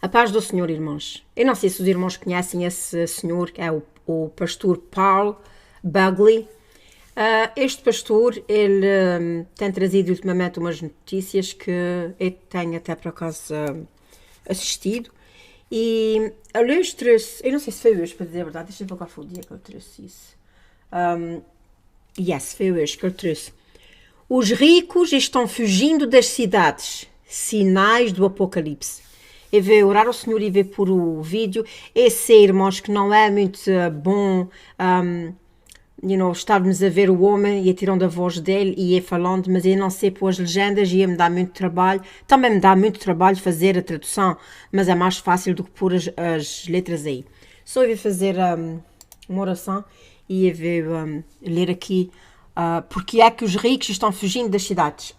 A paz do Senhor, irmãos. Eu não sei se os irmãos conhecem esse senhor, que é o pastor Paul Bugley. Este pastor, ele tem trazido ultimamente umas notícias que eu tenho até por acaso assistido. E ele hoje trouxe, eu não sei se foi hoje, para dizer a verdade, deixa eu ver qual foi o dia que ele trouxe isso. Foi hoje que ele trouxe. Os ricos estão fugindo das cidades, sinais do apocalipse. Eu vou orar ao Senhor e ver por o vídeo. Eu sei, irmãos, que não é muito bom estarmos a ver o homem e a tirar da voz dele e ir falando, mas eu não sei pôr as legendas e ia me dar muito trabalho. Também me dá muito trabalho fazer a tradução, mas é mais fácil do que pôr as letras aí. Só eu vou fazer uma oração e eu vou ler aqui porque é que os ricos estão fugindo das cidades.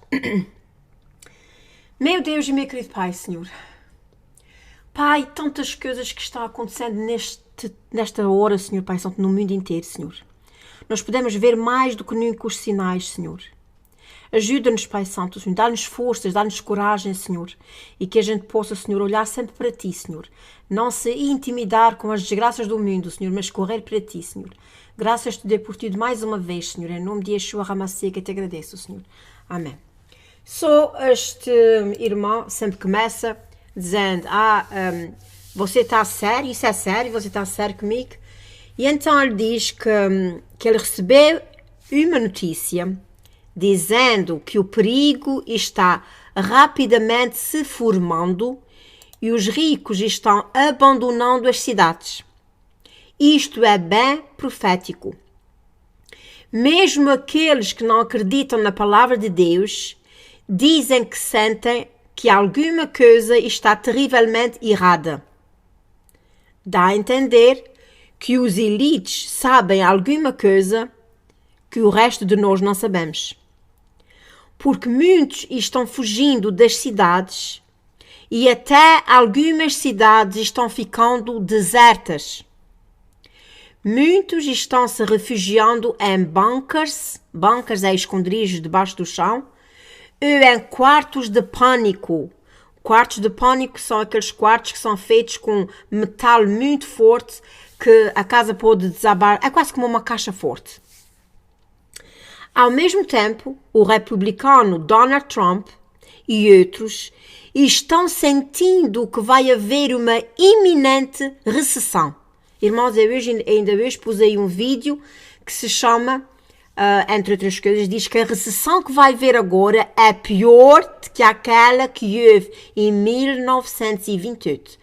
Meu Deus e meu querido Pai, Senhor. Pai, tantas coisas que estão acontecendo nesta hora, Senhor Pai Santo, no mundo inteiro, Senhor. Nós podemos ver mais do que nunca os sinais, Senhor. Ajuda-nos, Pai Santo, Senhor. Dá-nos forças, dá-nos coragem, Senhor. E que a gente possa, Senhor, olhar sempre para Ti, Senhor. Não se intimidar com as desgraças do mundo, Senhor, mas correr para Ti, Senhor. Graças te dê por Ti mais uma vez, Senhor. Em nome de Yeshua HaMashiach, que te agradeço, Senhor. Amém. Este irmão sempre começa dizendo, você está sério, isso é sério, você está sério comigo? E então ele diz que ele recebeu uma notícia dizendo que o perigo está rapidamente se formando e os ricos estão abandonando as cidades. Isto é bem profético. Mesmo aqueles que não acreditam na palavra de Deus dizem que sentem que alguma coisa está terrivelmente errada. Dá a entender que os elites sabem alguma coisa que o resto de nós não sabemos. Porque muitos estão fugindo das cidades e até algumas cidades estão ficando desertas. Muitos estão se refugiando em bunkers é esconderijos debaixo do chão, ou em quartos de pânico. Quartos de pânico são aqueles quartos que são feitos com metal muito forte que a casa pode desabar. É quase como uma caixa forte. Ao mesmo tempo, o republicano Donald Trump e outros estão sentindo que vai haver uma iminente recessão. Irmãos, eu ainda hoje pus aí um vídeo que se chama, entre outras coisas, diz que a recessão que vai haver agora é pior do que aquela que houve em 1928.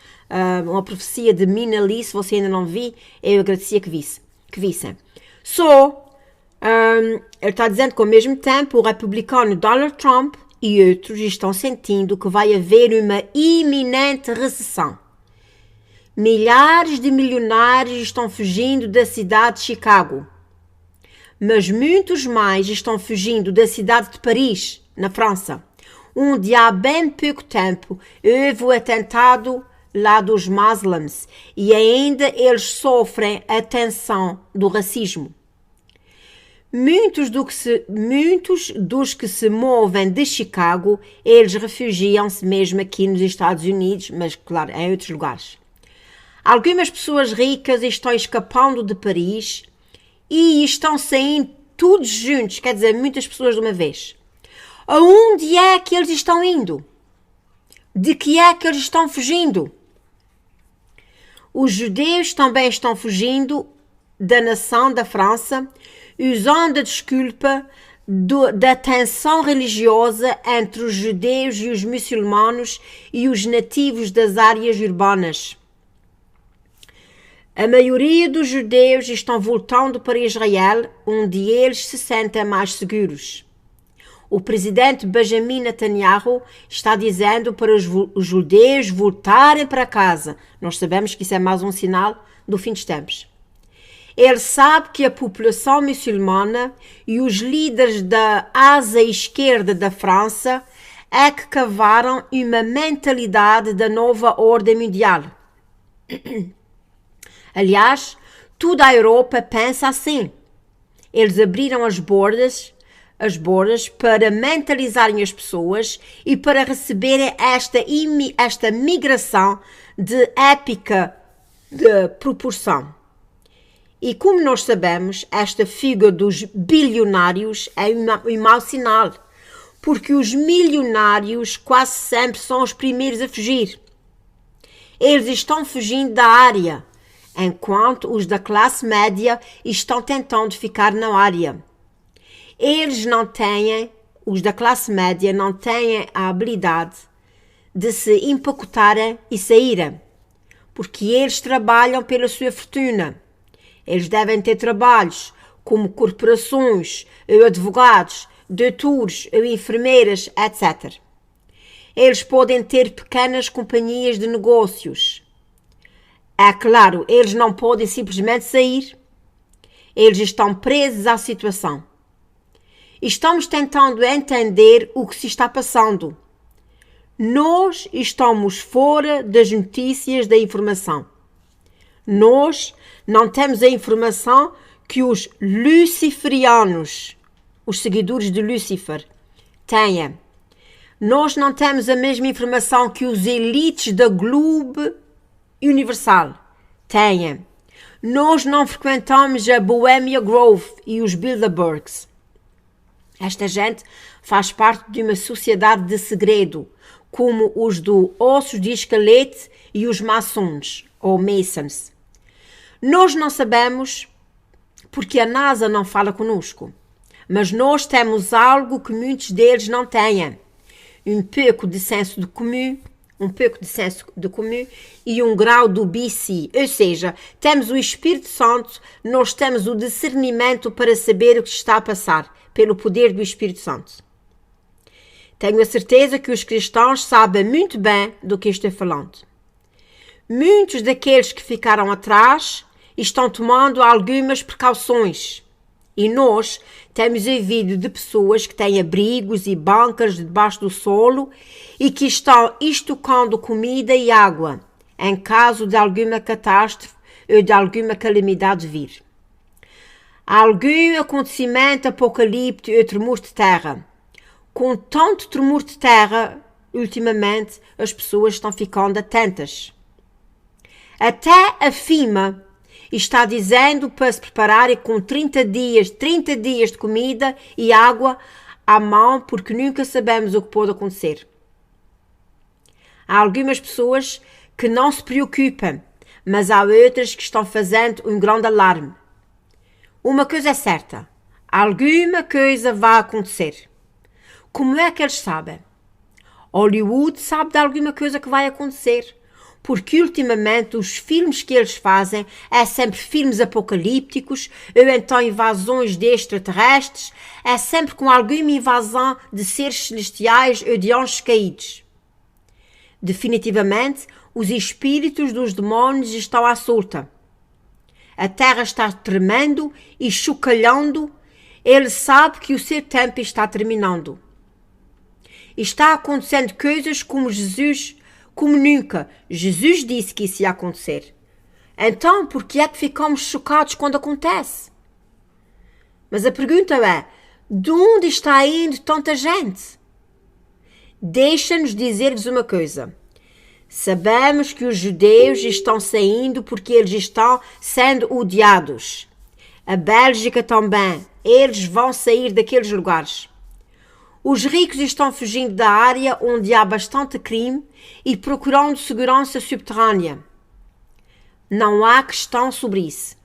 Uma profecia de Mina Lee, se você ainda não viu, eu agradecia que vissem. Ele está dizendo que ao mesmo tempo o republicano Donald Trump e outros estão sentindo que vai haver uma iminente recessão. Milhares de milionários estão fugindo da cidade de Chicago, mas muitos mais estão fugindo da cidade de Paris, na França, onde há bem pouco tempo houve o atentado lá dos muçulmanos e ainda eles sofrem a tensão do racismo. Muitos dos que se movem de Chicago, eles refugiam-se mesmo aqui nos Estados Unidos, mas claro, em outros lugares. Algumas pessoas ricas estão escapando de Paris e estão saindo todos juntos, quer dizer, muitas pessoas de uma vez. Aonde é que eles estão indo? De que é que eles estão fugindo? Os judeus também estão fugindo da nação da França, usando a desculpa da tensão religiosa entre os judeus e os muçulmanos e os nativos das áreas urbanas. A maioria dos judeus estão voltando para Israel, onde eles se sentem mais seguros. O presidente Benjamin Netanyahu está dizendo para os judeus voltarem para casa. Nós sabemos que isso é mais um sinal do fim dos tempos. Ele sabe que a população muçulmana e os líderes da asa esquerda da França é que cavaram uma mentalidade da nova ordem mundial. Aliás, toda a Europa pensa assim. Eles abriram as bordas as bordas para mentalizarem as pessoas e para receberem esta migração de épica de proporção. E como nós sabemos, esta fuga dos bilionários é um mau sinal, porque os milionários quase sempre são os primeiros a fugir. Eles estão fugindo da área, enquanto os da classe média estão tentando ficar na área. Os da classe média não têm a habilidade de se empacotarem e saírem, porque eles trabalham pela sua fortuna. Eles devem ter trabalhos como corporações, advogados, doutores, enfermeiras, etc. Eles podem ter pequenas companhias de negócios. É claro, eles não podem simplesmente sair. Eles estão presos à situação. Estamos tentando entender o que se está passando. Nós estamos fora das notícias da informação. Nós não temos a informação que os luciferianos, os seguidores de Lúcifer, têm. Nós não temos a mesma informação que os elites da Globo Universal têm. Nós não frequentamos a Bohemia Grove e os Bilderbergs. Esta gente faz parte de uma sociedade de segredo, como os do Ossos de Esqueleto e os maçons, ou Masons. Nós não sabemos porque a NASA não fala conosco, mas nós temos algo que muitos deles não têm. Um pouco de senso de comum, e um grau do BC, ou seja, temos o Espírito Santo, nós temos o discernimento para saber o que está a passar, pelo poder do Espírito Santo. Tenho a certeza que os cristãos sabem muito bem do que estou falando. Muitos daqueles que ficaram atrás estão tomando algumas precauções. E nós temos ouvido de pessoas que têm abrigos e bancas debaixo do solo e que estão estocando comida e água em caso de alguma catástrofe ou de alguma calamidade vir. Algum acontecimento apocalíptico ou tremor de terra. Com tanto tremor de terra, ultimamente, as pessoas estão ficando atentas. Até a FEMA está dizendo para se prepararem com 30 dias de comida e água à mão, porque nunca sabemos o que pode acontecer. Há algumas pessoas que não se preocupam, mas há outras que estão fazendo um grande alarme. Uma coisa é certa, alguma coisa vai acontecer. Como é que eles sabem? Hollywood sabe de alguma coisa que vai acontecer, porque ultimamente os filmes que eles fazem é sempre filmes apocalípticos ou então invasões de extraterrestres, é sempre com alguma invasão de seres celestiais ou de anjos caídos. Definitivamente, os espíritos dos demónios estão à solta. A terra está tremendo e chocalhando, ele sabe que o seu tempo está terminando. Está acontecendo coisas como nunca. Jesus disse que isso ia acontecer. Então, por que é que ficamos chocados quando acontece? Mas a pergunta é, de onde está indo tanta gente? Deixa-nos dizer-vos uma coisa. Sabemos que os judeus estão saindo porque eles estão sendo odiados. A Bélgica também. Eles vão sair daqueles lugares. Os ricos estão fugindo da área onde há bastante crime e procurando segurança subterrânea. Não há questão sobre isso.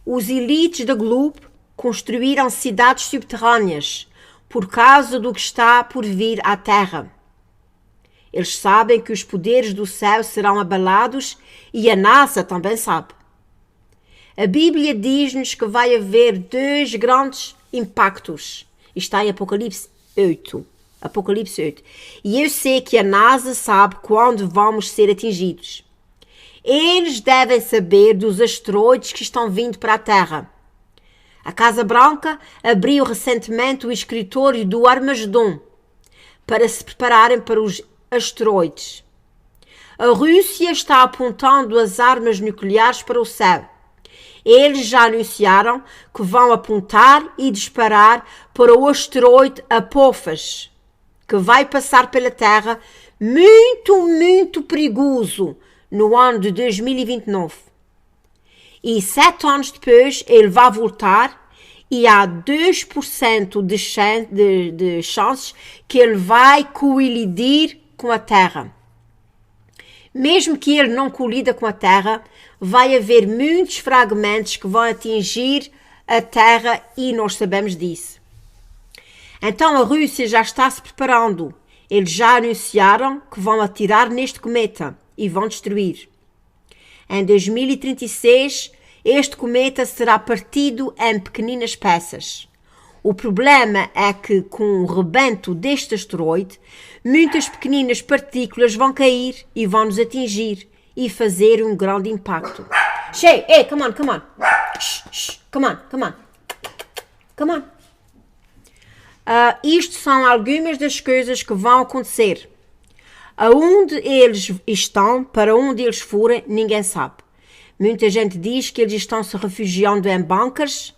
Os elites da Globo construíram cidades subterrâneas por causa do que está por vir à Terra. Eles sabem que os poderes do céu serão abalados e a NASA também sabe. A Bíblia diz-nos que vai haver 2 grandes impactos. Está em Apocalipse 8. Apocalipse 8. E eu sei que a NASA sabe quando vamos ser atingidos. Eles devem saber dos asteroides que estão vindo para a Terra. A Casa Branca abriu recentemente o escritório do Armagedon para se prepararem para os asteroides. A Rússia está apontando as armas nucleares para o céu Eles já anunciaram que vão apontar e disparar para o asteroide Apophis, que vai passar pela Terra, muito perigoso, no ano de 2029. E 7 anos depois ele vai voltar e há 2% de chances que ele vai colidir com a Terra. Mesmo que ele não colida com a Terra, vai haver muitos fragmentos que vão atingir a Terra e nós sabemos disso. Então a Rússia já está se preparando. Eles já anunciaram que vão atirar neste cometa e vão destruir. Em 2036, este cometa será partido em pequeninas peças. O problema é que, com o rebento deste asteroide, muitas pequeninas partículas vão cair e vão nos atingir e fazer um grande impacto. Hey, come on. Come on. Isto são algumas das coisas que vão acontecer. Aonde eles estão, para onde eles forem, ninguém sabe. Muita gente diz que eles estão se refugiando em bunkers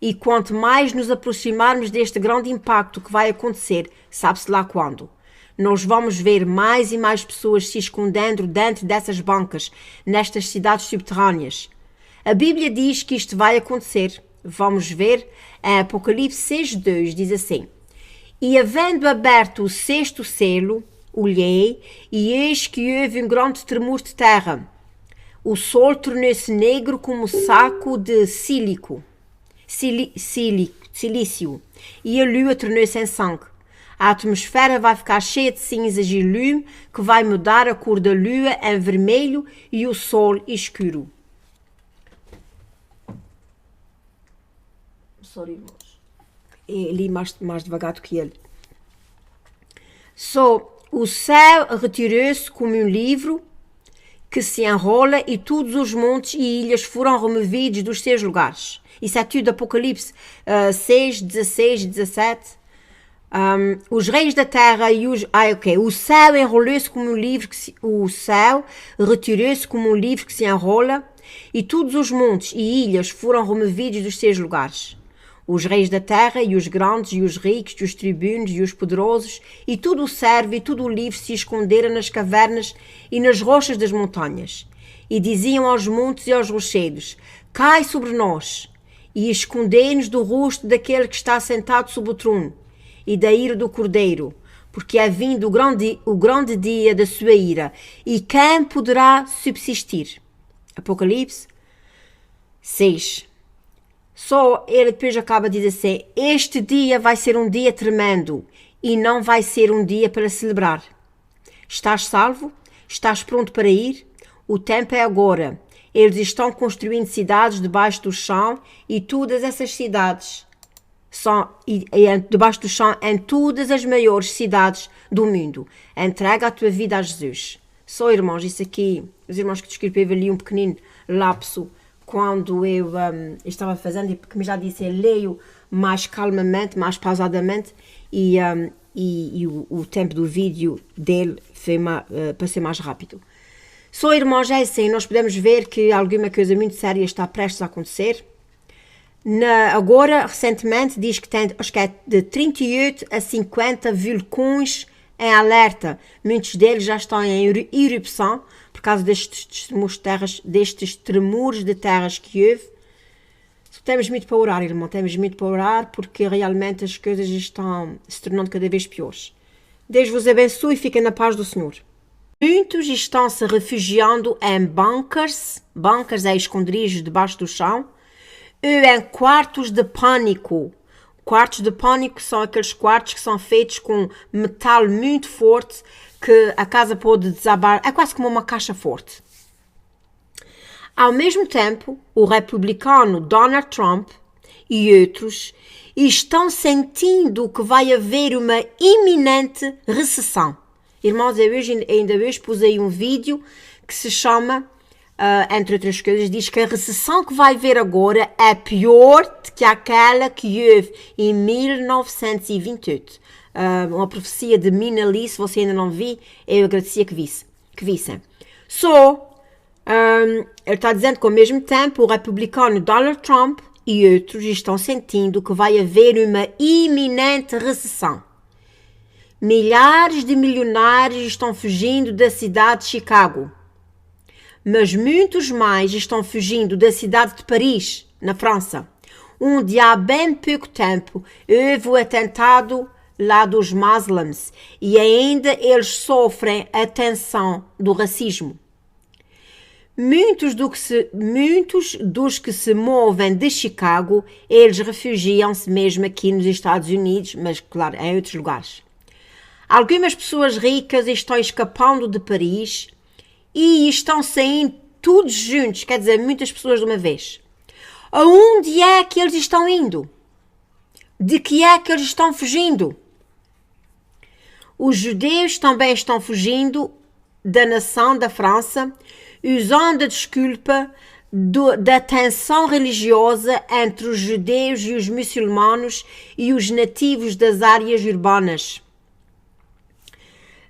e quanto mais nos aproximarmos deste grande impacto que vai acontecer, sabe-se lá quando, nós vamos ver mais e mais pessoas se escondendo dentro dessas bunkers, nestas cidades subterrâneas. A Bíblia diz que isto vai acontecer. Vamos ver em Apocalipse 6:2, diz assim: E havendo aberto o 6º selo, olhei, e eis que houve um grande tremor de terra. O sol tornou-se negro como saco de silício, e a lua tornou-se em sangue. A atmosfera vai ficar cheia de cinzas e lume, que vai mudar a cor da lua em vermelho e o sol escuro. Sorry, irmãos. Eu li mais devagar do que ele. O céu retirou-se como um livro que se enrola e todos os montes e ilhas foram removidos dos seus lugares. Isso é tudo Apocalipse 6, 16 e 17. Os reis da terra e os... O céu enrolou-se como um livro o céu retirou-se como um livro que se enrola e todos os montes e ilhas foram removidos dos seus lugares. Os reis da terra e os grandes e os ricos e os tribunos e os poderosos e tudo o servo e tudo o livre se esconderam nas cavernas e nas rochas das montanhas. E diziam aos montes e aos rochedos: Cai sobre nós e escondei-nos do rosto daquele que está sentado sobre o trono e da ira do Cordeiro, porque é vindo o grande dia da sua ira, e quem poderá subsistir? Apocalipse 6. Só ele depois acaba de dizer assim: este dia vai ser um dia tremendo e não vai ser um dia para celebrar. Estás salvo? Estás pronto para ir? O tempo é agora. Eles estão construindo cidades debaixo do chão e todas essas cidades são debaixo do chão em todas as maiores cidades do mundo. Entrega a tua vida a Jesus. Só, irmãos, isso aqui, os irmãos que descreveram ali um pequenino lapso quando eu estava fazendo, e como já disse, eu leio mais calmamente, mais pausadamente e o tempo do vídeo dele passou mais rápido. Só, irmãos, é assim, nós podemos ver que alguma coisa muito séria está prestes a acontecer. Agora, recentemente, diz que tem, acho que é de 38 a 50 vulcões em alerta. Muitos deles já estão em erupção por causa destes tremores de terras que houve. Temos muito para orar, irmão. Temos muito para orar porque realmente as coisas estão se tornando cada vez piores. Deus vos abençoe e fiquem na paz do Senhor. Muitos estão se refugiando em bunkers. Bunkers é esconderijos debaixo do chão. Ou em quartos de pânico. Quartos de pânico são aqueles quartos que são feitos com metal muito forte que a casa pode desabar. É quase como uma caixa forte. Ao mesmo tempo, o republicano Donald Trump e outros estão sentindo que vai haver uma iminente recessão. Irmãos, eu ainda hoje pus aí um vídeo que se chama, entre outras coisas, diz que a recessão que vai haver agora é pior do que aquela que houve em 1928. Uma profecia de Mina Lee, se você ainda não viu, eu agradecia que vissem. Ele está dizendo que, ao mesmo tempo, o republicano Donald Trump e outros estão sentindo que vai haver uma iminente recessão. Milhares de milionários estão fugindo da cidade de Chicago, mas muitos mais estão fugindo da cidade de Paris, na França, onde há bem pouco tempo houve o atentado lá dos muçulmanos e ainda eles sofrem a tensão do racismo. Muitos dos que se movem de Chicago, eles refugiam-se mesmo aqui nos Estados Unidos, mas claro, em outros lugares. Algumas pessoas ricas estão escapando de Paris e estão saindo todos juntos, quer dizer, muitas pessoas de uma vez. Aonde é que eles estão indo? De que é que eles estão fugindo? Os judeus também estão fugindo da nação da França, usando a desculpa da tensão religiosa entre os judeus e os muçulmanos e os nativos das áreas urbanas.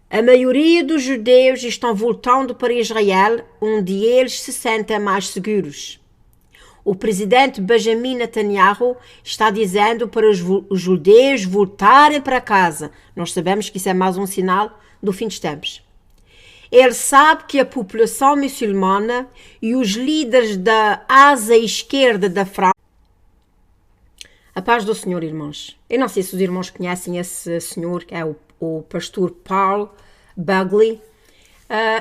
A maioria dos judeus estão voltando para Israel, onde eles se sentem mais seguros. O presidente Benjamin Netanyahu está dizendo para os judeus voltarem para casa. Nós sabemos que isso é mais um sinal do fim dos tempos. Ele sabe que a população muçulmana e os líderes da asa esquerda da França... A paz do Senhor, irmãos. Eu não sei se os irmãos conhecem esse senhor, que é o pastor Paul Bugley.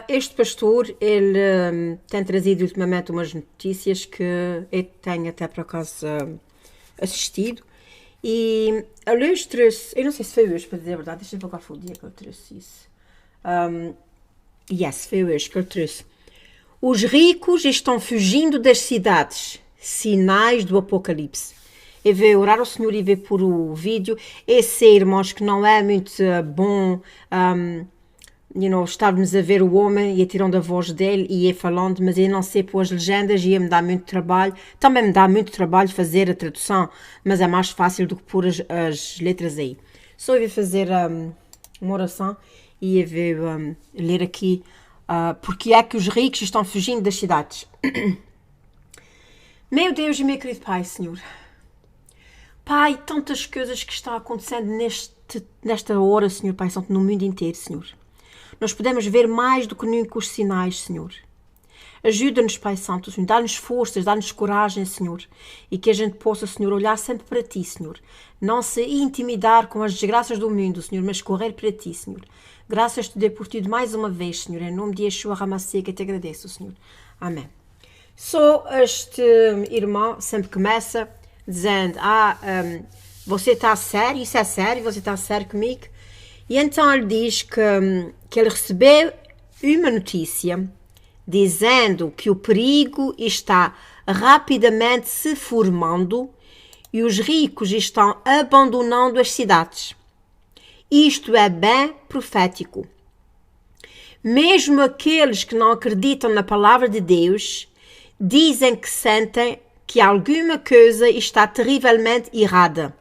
Este pastor, ele tem trazido ultimamente umas notícias que eu tenho até por acaso assistido. E a luz trouxe... Eu não sei se foi hoje, para dizer a verdade. Deixa eu ver qual foi o dia que eu trouxe isso. Foi hoje que ele trouxe. Os ricos estão fugindo das cidades. Sinais do Apocalipse. Eu vou orar ao Senhor e ver por o vídeo. Esse, irmãos, que não é muito bom... estarmos a ver o homem e a tirando a voz dele e ia falando, mas eu não sei pôr as legendas e ia-me dar muito trabalho. Também me dá muito trabalho fazer a tradução, mas é mais fácil do que pôr as letras aí. Só eu vou fazer uma oração e eu vou ler aqui porque é que os ricos estão fugindo das cidades. Meu Deus e meu querido Pai, Senhor. Pai, tantas coisas que estão acontecendo nesta hora, Senhor Pai Santo, no mundo inteiro, Senhor. Nós podemos ver mais do que nunca os sinais, Senhor. Ajuda-nos, Pai Santo, Senhor. Dá-nos forças, dá-nos coragem, Senhor. E que a gente possa, Senhor, olhar sempre para Ti, Senhor. Não se intimidar com as desgraças do mundo, Senhor, mas correr para Ti, Senhor. Graças te dê por Ti mais uma vez, Senhor. Em nome de Yeshua Hamassih, que te agradeço, Senhor. Amém. Este irmão sempre começa dizendo, você está a sério? Isso é sério? Você está a sério comigo? E então ele diz que ele recebeu uma notícia dizendo que o perigo está rapidamente se formando e os ricos estão abandonando as cidades. Isto é bem profético. Mesmo aqueles que não acreditam na palavra de Deus dizem que sentem que alguma coisa está terrivelmente errada.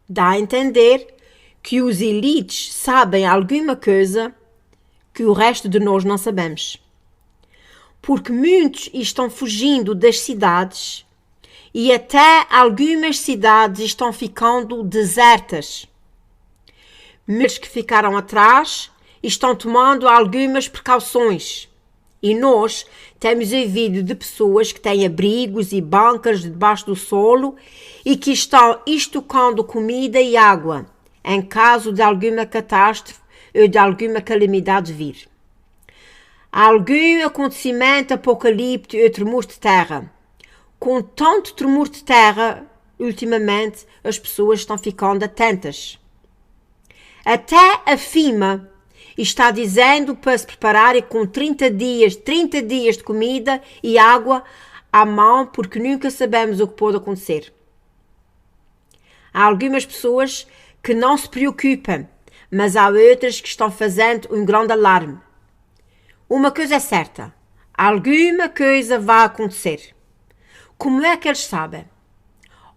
Dá a entender que os elites sabem alguma coisa que o resto de nós não sabemos. Porque muitos estão fugindo das cidades e até algumas cidades estão ficando desertas. Muitos que ficaram atrás estão tomando algumas precauções. E nós temos ouvido de pessoas que têm abrigos e bancas debaixo do solo e que estão estocando comida e água em caso de alguma catástrofe ou de alguma calamidade vir. Algum acontecimento apocalíptico ou tremor de terra. Com tanto tremor de terra, ultimamente, as pessoas estão ficando atentas. Até a FEMA está dizendo para se prepararem com 30 dias de comida e água à mão, porque nunca sabemos o que pode acontecer. Há algumas pessoas que não se preocupam, mas há outras que estão fazendo um grande alarme. Uma coisa é certa, alguma coisa vai acontecer. Como é que eles sabem?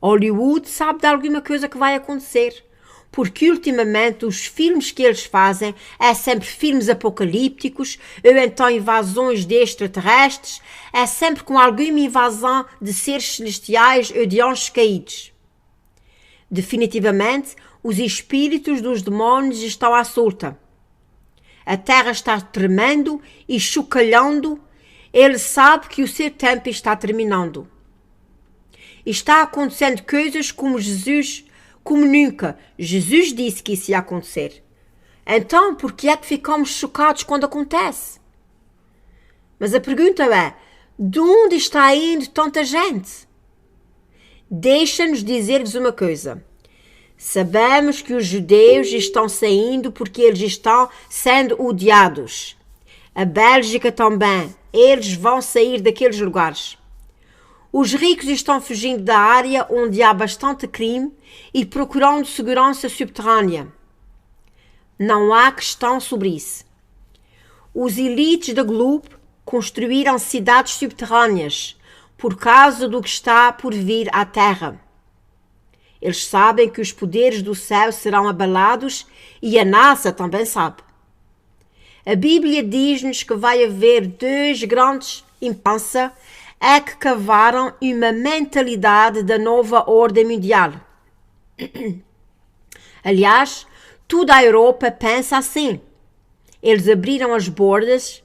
Hollywood sabe de alguma coisa que vai acontecer, porque ultimamente os filmes que eles fazem é sempre filmes apocalípticos ou então invasões de extraterrestres, é sempre com alguma invasão de seres celestiais ou de anjos caídos. Definitivamente, os espíritos dos demónios estão à solta. A terra está tremendo e chocalhando. Ele sabe que o seu tempo está terminando. Está acontecendo coisas como nunca. Jesus disse que isso ia acontecer. Então, por que é que ficamos chocados quando acontece? Mas a pergunta é, de onde está indo tanta gente? Deixa-nos dizer-vos uma coisa. Sabemos que os judeus estão saindo porque eles estão sendo odiados. A Bélgica também. Eles vão sair daqueles lugares. Os ricos estão fugindo da área onde há bastante crime e procurando segurança subterrânea. Não há questão sobre isso. Os elites da Globo construíram cidades subterrâneas por causa do que está por vir à Terra. Eles sabem que os poderes do céu serão abalados e a NASA também sabe. A Bíblia diz-nos que vai haver dois grandes imprensa que cavaram uma mentalidade da nova ordem mundial. Aliás, toda a Europa pensa assim. Eles abriram as bordas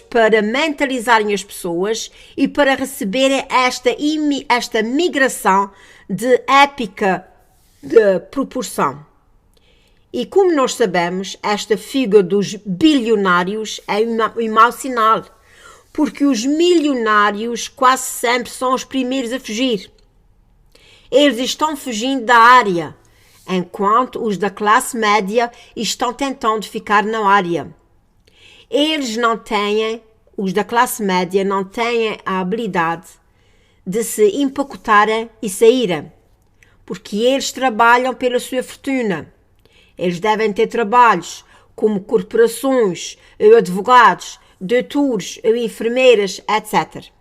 para mentalizarem as pessoas e para receberem esta migração de épica de proporção. E como nós sabemos, esta fuga dos bilionários é um mau sinal, porque os milionários quase sempre são os primeiros a fugir. Eles estão fugindo da área, enquanto os da classe média estão tentando ficar na área. Os da classe média não têm a habilidade de se empacotarem e saírem, porque eles trabalham pela sua fortuna. Eles devem ter trabalhos como corporações, ou advogados, doutores ou enfermeiras, etc.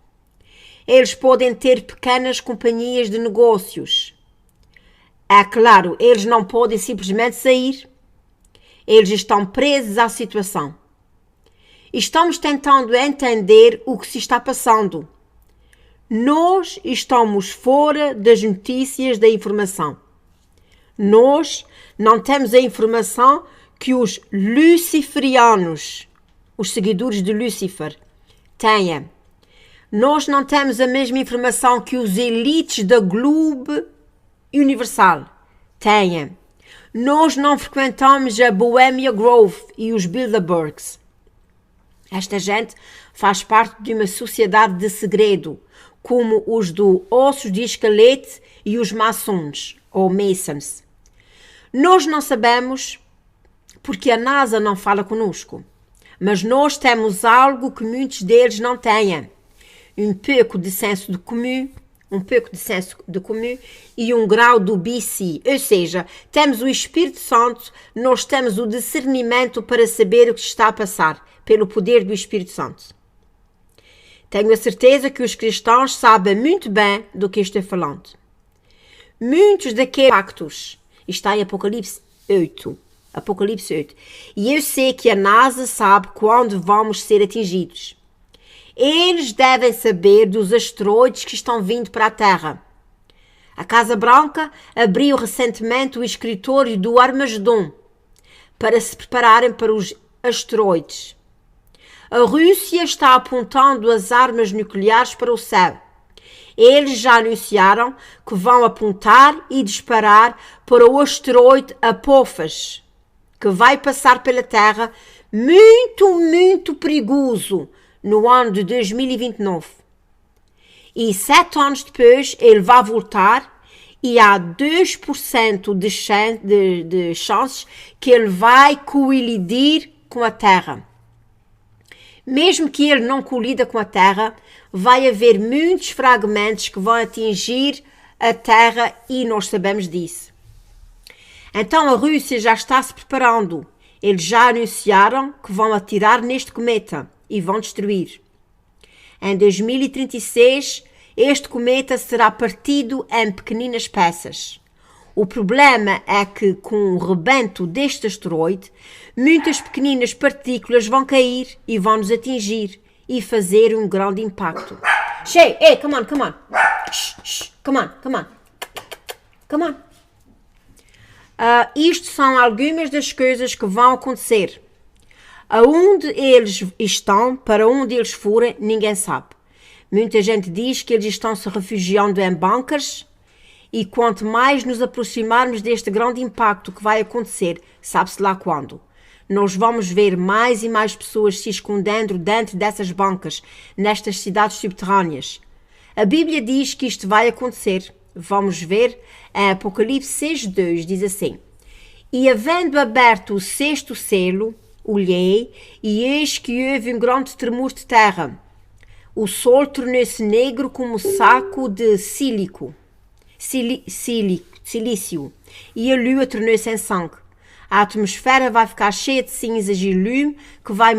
Eles podem ter pequenas companhias de negócios. É claro, eles não podem simplesmente sair. Eles estão presos à situação. Estamos tentando entender o que se está passando. Nós estamos fora das notícias da informação. Nós não temos a informação que os luciferianos, os seguidores de Lúcifer, têm. Nós não temos a mesma informação que os elites da Globo Universal têm. Nós não frequentamos a Bohemia Grove e os Bilderbergs. Esta gente faz parte de uma sociedade de segredo, como os do Ossos de Esqueleto e os maçons, ou Masons. Nós não sabemos porque a NASA não fala conosco, mas nós temos algo que muitos deles não têm. Um pouco de senso de comum, e um grau do BC, ou seja, temos o Espírito Santo, nós temos o discernimento para saber o que está a passar, pelo poder do Espírito Santo. Tenho a certeza que os cristãos sabem muito bem do que estou falando. Muitos daqueles pactos, está em Apocalipse 8, e eu sei que a NASA sabe quando vamos ser atingidos. Eles devem saber dos asteroides que estão vindo para a Terra. A Casa Branca abriu recentemente o escritório do Armagedon para se prepararem para os asteroides. A Rússia está apontando as armas nucleares para o céu. Eles já anunciaram que vão apontar e disparar para o asteroide Apophis, que vai passar pela Terra, muito, muito perigoso, no ano de 2029. E 7 anos depois ele vai voltar e há 2% de chances que ele vai colidir com a Terra. Mesmo que ele não colida com a Terra, vai haver muitos fragmentos que vão atingir a Terra e nós sabemos disso. Então a Rússia já está se preparando. Eles já anunciaram que vão atirar neste cometa e vão destruir. Em 2036, este cometa será partido em pequeninas peças. O problema é que, com o rebento deste asteroide, muitas pequeninas partículas vão cair e vão nos atingir e fazer um grande impacto. Shay, hey, come on. Shh, come on. Isto são algumas das coisas que vão acontecer. Aonde eles estão, para onde eles forem, ninguém sabe. Muita gente diz que eles estão se refugiando em bunkers e quanto mais nos aproximarmos deste grande impacto que vai acontecer, sabe-se lá quando, nós vamos ver mais e mais pessoas se escondendo dentro dessas bunkers, nestas cidades subterrâneas. A Bíblia diz que isto vai acontecer. Vamos ver em Apocalipse 6:2, diz assim: E havendo aberto o sexto selo, olhei, e eis que houve um grande tremor de terra. O sol tornou-se negro como saco de silício, e a lua tornou-se em sangue. A atmosfera vai ficar cheia de cinzas e lume que vai